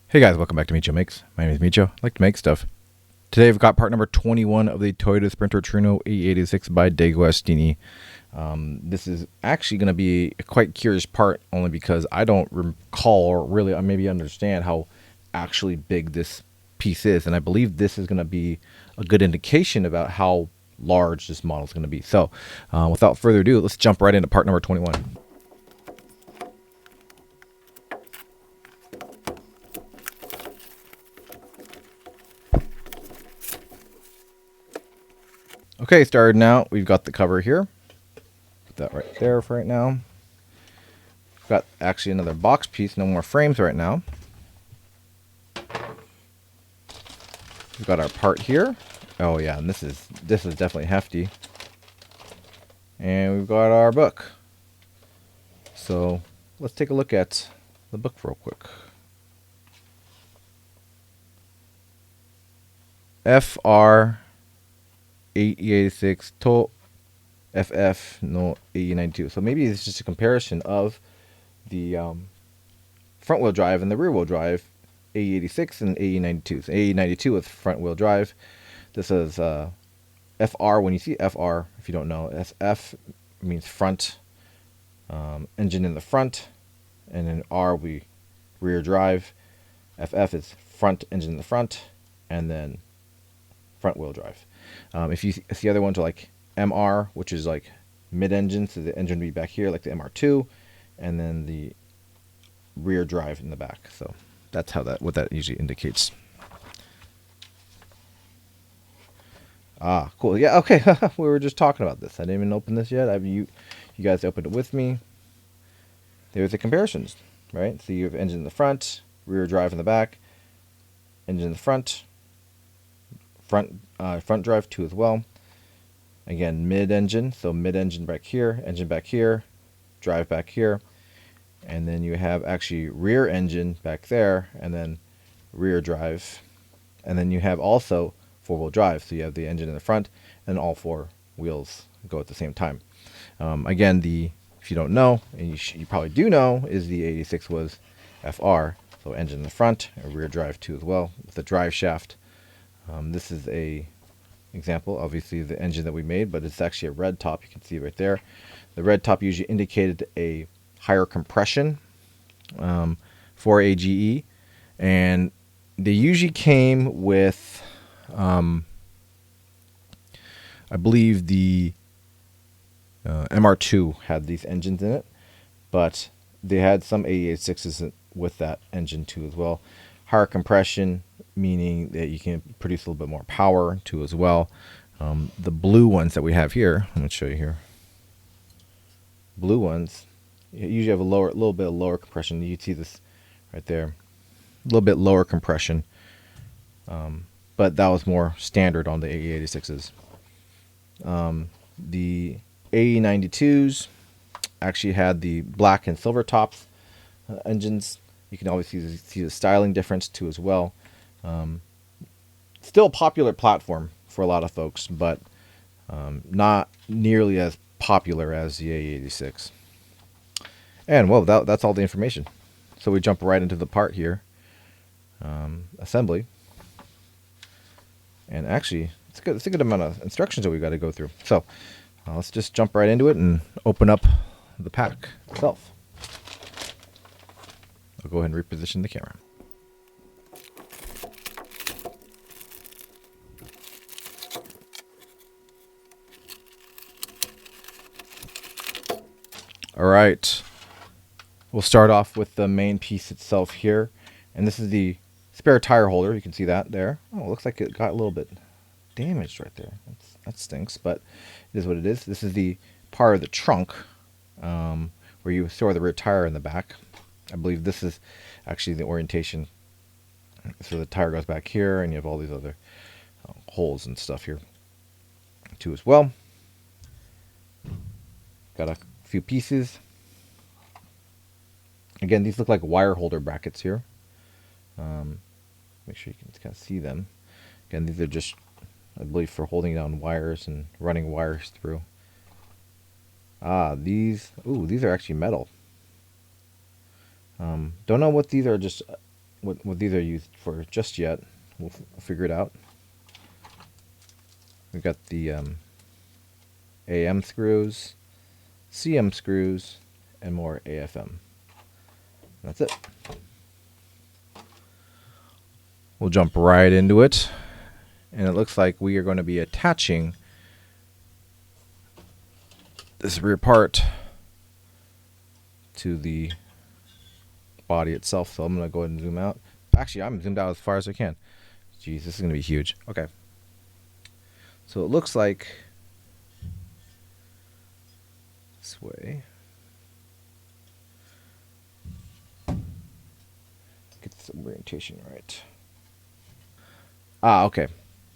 Hey guys, welcome back to Micho Makes. My name is Micho. I like to make stuff. Today we've got part number 21 of the Toyota Sprinter Trueno AE86 by DeAgostini. This is actually going to be a quite curious part only because I don't recall or really maybe understand how actually big this piece is. And I believe this is going to be a good indication about how large this model is going to be. So without further ado, let's jump right into part number 21. Okay, starting out, we've got the cover here. Put that right there for right now. We've got actually another box piece, no more frames right now. We've got our part here. Oh yeah, and this is definitely hefty. And we've got our book. So let's take a look at the book real quick. FR AE86 to FF no AE92. So maybe it's just a comparison of the front wheel drive and the rear wheel drive AE86 and AE92. So AE92 with front wheel drive. This is FR. When you see FR, if you don't know, SF means front, engine in the front, and then R we rear drive. FF is front, engine in the front, and then front wheel drive. If you see the other ones are like MR, which is like mid-engine, so the engine would be back here like the MR2, and then the rear drive in the back. So that's how what that usually indicates. Ah, cool. Yeah, okay. We were just talking about this. I didn't even open this yet. You guys opened it with me. There's the comparisons, right? So you have engine in the front, rear drive in the back, engine in the front drive too as well. Again, mid-engine, so mid-engine back here, engine back here, drive back here, and then you have actually rear engine back there, and then rear drive, and then you have also four-wheel drive, so you have the engine in the front, and all four wheels go at the same time. Again, if you don't know, and you probably do know, is the 86 was FR, so engine in the front, and rear drive too as well, with the drive shaft. This is a example, obviously the engine that we made, but it's actually a red top. You can see right there. The red top usually indicated a higher compression for AGE, and they usually came with, I believe the MR2 had these engines in it, but they had some AE86s with that engine too as well. Higher compression, meaning that you can produce a little bit more power too as well. The blue ones that we have here, I'm going to show you here. Blue ones usually have a little bit of lower compression. You see this right there, a little bit lower compression, but that was more standard on the AE86s. The AE92s actually had the black and silver tops engines. You can always see the styling difference too as well. Still a popular platform for a lot of folks, but not nearly as popular as the AE86. And well, that's all the information. So we jump right into the part here, assembly. And actually, it's a good amount of instructions that we got to go through. So let's just jump right into it and open up the pack itself. I'll go ahead and reposition the camera. All right, we'll start off with the main piece itself here, and this is the spare tire holder. You can see that there. Oh, it looks like it got a little bit damaged right there. That stinks, but it is what it is. This is the part of the trunk where you store the rear tire in the back. I believe this is actually the orientation. So the tire goes back here, and you have all these other holes and stuff here too as well. Got a few pieces. Again, these look like wire holder brackets here. Make sure you can kind of see them. Again, these are just, I believe, for holding down wires and running wires through. These are actually metal. Don't know what these are, just what these are used for just yet. We'll figure it out. We've got the AM screws, CM screws, and more AFM. That's it. We'll jump right into it. And it looks like we are going to be attaching this rear part to the body itself. So I'm going to go ahead and zoom out. Actually, I'm zoomed out as far as I can. Jeez, this is going to be huge. Okay. So it looks like this way. Get the orientation right. Ah, okay.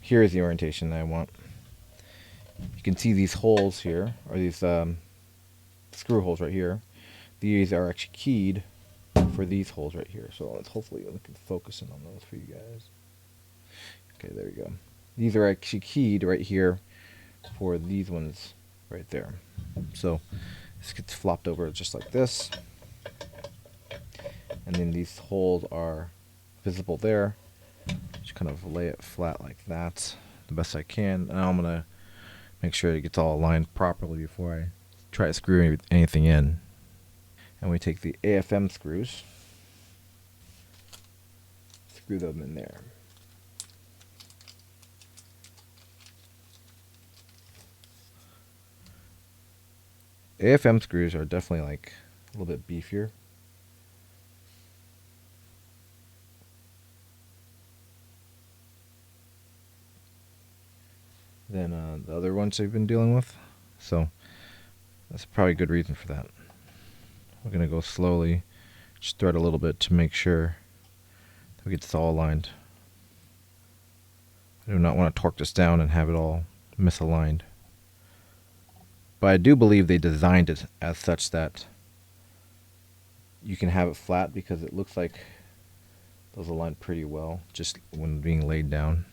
Here is the orientation that I want. You can see these holes here, or these screw holes right here. These are actually keyed for these holes right here. So let's hopefully we can focus in on those for you guys. Okay, there we go. These are actually keyed right here for these ones right there. So this gets flopped over just like this. And then these holes are visible there. Just kind of lay it flat like that the best I can. And I'm going to make sure it gets all aligned properly before I try to screw anything in. And we take the AFM screws, screw them in there. AFM screws are definitely like a little bit beefier. Than the other ones I've been dealing with. So that's probably a good reason for that. We're going to go slowly, just thread a little bit to make sure that we get this all aligned. I do not want to torque this down and have it all misaligned. But I do believe they designed it as such that you can have it flat because it looks like those align pretty well just when being laid down.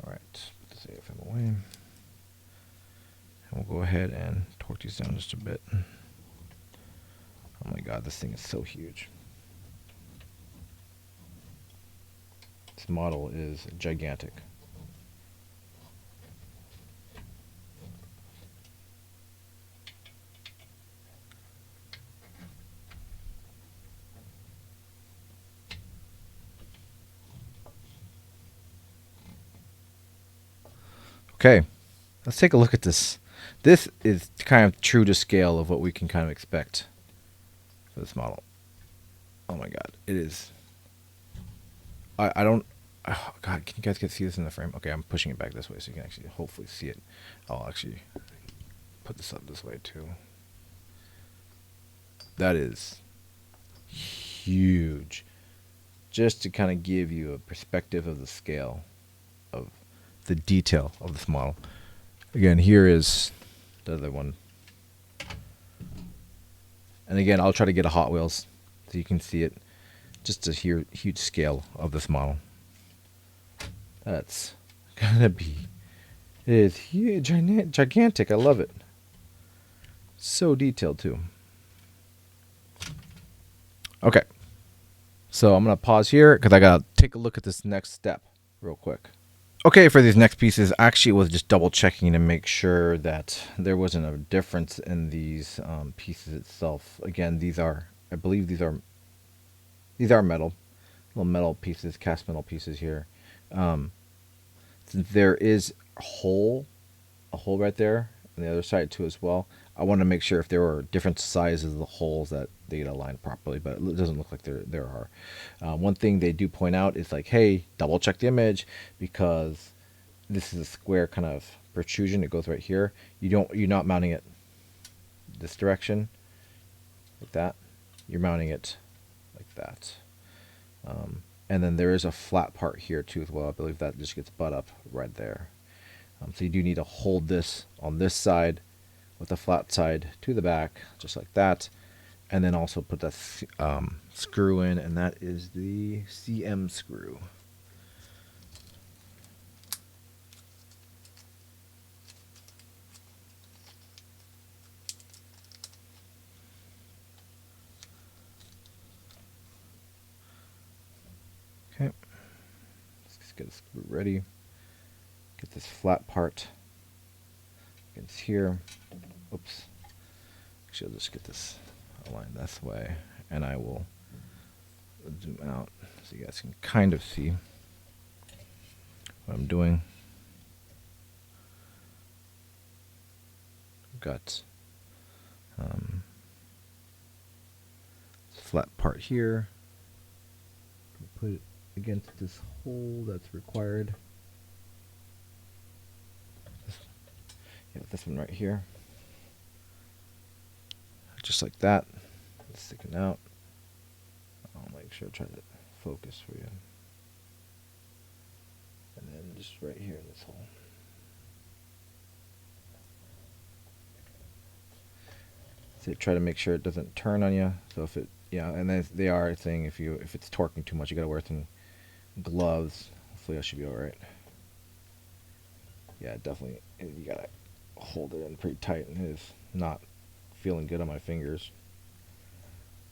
Alright, put this AFM away. And we'll go ahead and torque these down just a bit. Oh my god, this thing is so huge. This model is gigantic. Okay, let's take a look at this. This is kind of true to scale of what we can kind of expect for this model. Oh my god, it is. I don't. Oh god, can you guys see this in the frame? Okay, I'm pushing it back this way so you can actually hopefully see it. I'll actually put this up this way too. That is huge. Just to kind of give you a perspective of the scale of the detail of this model. Again, here is the other one. And again, I'll try to get a Hot Wheels so you can see it. Just a huge scale of this model. That's gonna be. It is huge, gigantic. I love it. So detailed too. Okay. So I'm gonna pause here because I gotta take a look at this next step real quick. Okay, for these next pieces, actually was just double checking to make sure that there wasn't a difference in these pieces itself. Again, these are, I believe these are metal, little metal pieces, cast metal pieces here. Since there is a hole right there on the other side too as well. I want to make sure if there were different sizes of the holes that they get aligned properly, but it doesn't look like there are. One thing they do point out is like, hey, double check the image because this is a square kind of protrusion. It goes right here. You're not mounting it this direction like that. You're mounting it like that. And then there is a flat part here too as well. I believe that just gets butt up right there. So you do need to hold this on this side with the flat side to the back, just like that. And then also put that screw in, and that is the CM screw. get this ready. Get this flat part against here. Oops. Actually, I'll just get this aligned this way, and I will zoom out so you guys can kind of see what I'm doing. I've got this flat part here. Put it against this hole that's required. This one right here. Just like that. It's sticking out. I'll make sure I try to focus for you. And then just right here in this hole. So try to make sure it doesn't turn on you. So if it, yeah, and they are saying if it's torquing too much, you gotta wear some gloves. Hopefully that should be all right. Yeah, definitely. You gotta hold it in pretty tight, and it is not feeling good on my fingers.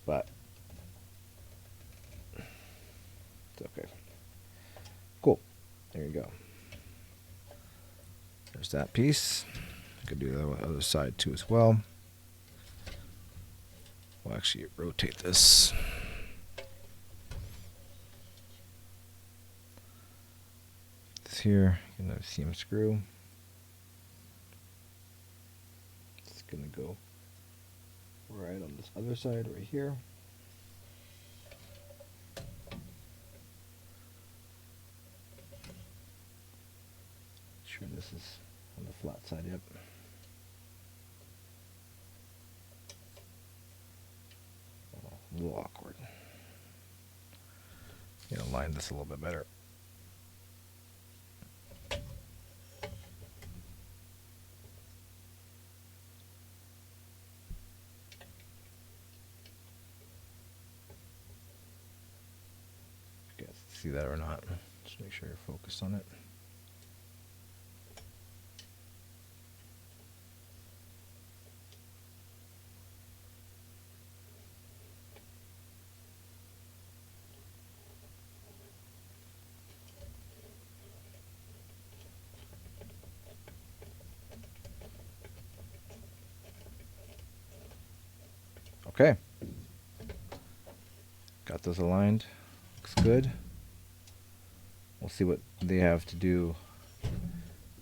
But it's okay. Cool. There you go. There's that piece. I could do the other side too as well. We'll actually rotate this. This here, another seam screw. It's gonna go right on this other side right here. Sure this is on the flat side, yep. Oh, a little awkward. You know, line this a little bit better. You guys see that or not? Just make sure you're focused on it. Okay. Got those aligned. Looks good. We'll see what they have to do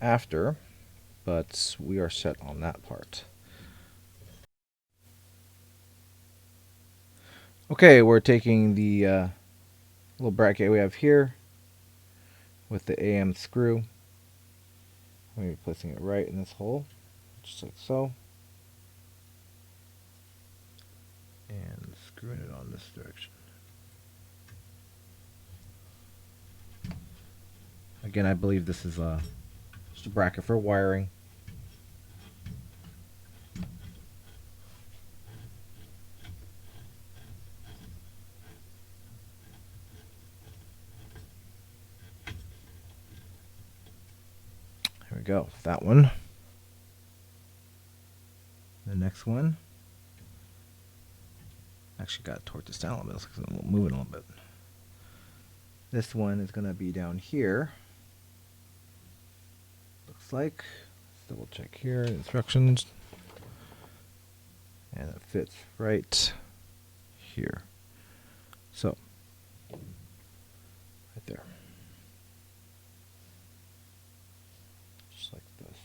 after, but we are set on that part. Okay, we're taking the little bracket we have here with the AM screw. We're going to be placing it right in this hole, just like so. And screwing it on this direction. Again, I believe this is just a bracket for wiring. Here we go. That one. The next one. Actually got to torque this down a little bit because I'm moving a little bit. This one is going to be down here. Looks like. Let's double check here. Instructions. And it fits right here. So, right there. Just like this.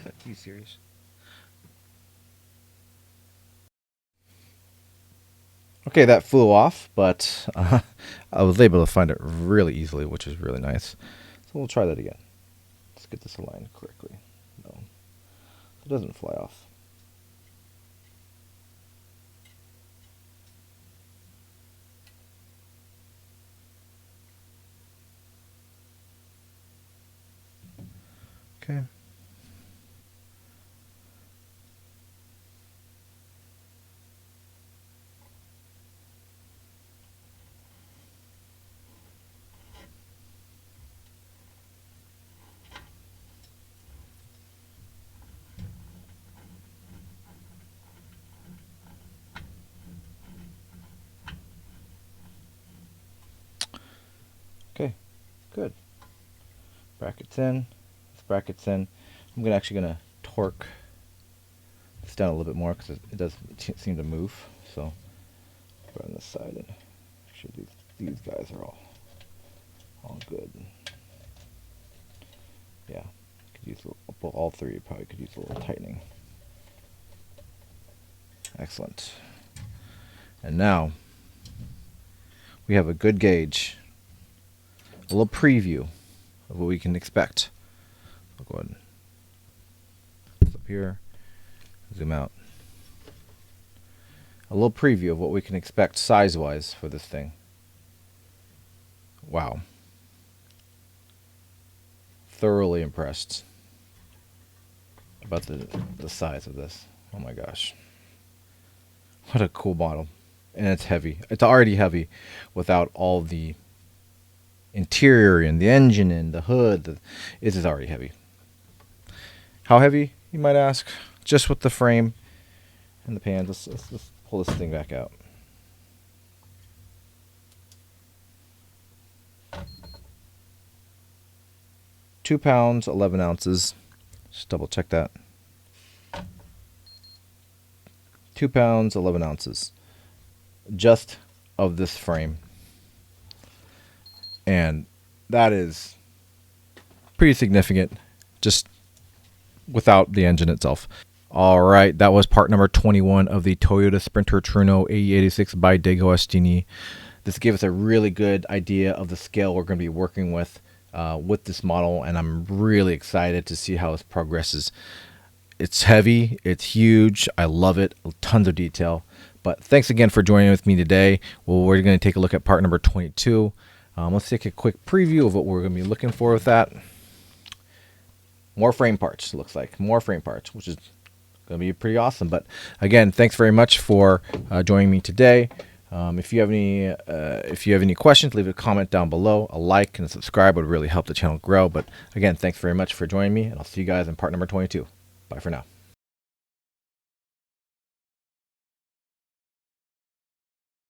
Are you serious? Okay, that flew off, but I was able to find it really easily, which is really nice. So we'll try that again. Let's get this aligned correctly. No, it doesn't fly off. Okay. good. Brackets in. This brackets in. I'm actually gonna torque this down a little bit more because it does seem to move. So put it on this side and make sure these guys are all good. Yeah, could use all three. Probably could use a little tightening. Excellent. And now we have a good gauge, a little preview of what we can expect. I'll go ahead and up here, zoom out. A little preview of what we can expect size-wise for this thing. Wow. Thoroughly impressed about the size of this. Oh my gosh. What a cool model. And it's heavy. It's already heavy without all the interior and the engine and the hood. It is already heavy. How heavy, you might ask? Just with the frame and the pans. Let's pull this thing back out. £2, 11 ounces. Just double check that. 2 pounds, 11 ounces. Just of this frame. And that is pretty significant just without the engine itself. All right, that was part number 21 of the Toyota Sprinter Trueno AE86 by DeAgostini. This gave us a really good idea of the scale we're going to be working with this model, and I'm really excited to see how this progresses. It's heavy, it's huge, I love it, tons of detail. But thanks again for joining with me today. Well, we're going to take a look at part number 22. Let's take a quick preview of what we're going to be looking for with that. More frame parts, looks like. More frame parts, which is going to be pretty awesome. But again, thanks very much for joining me today. If you have any questions, leave a comment down below. A like and a subscribe would really help the channel grow. But again, thanks very much for joining me, and I'll see you guys in part number 22. Bye for now.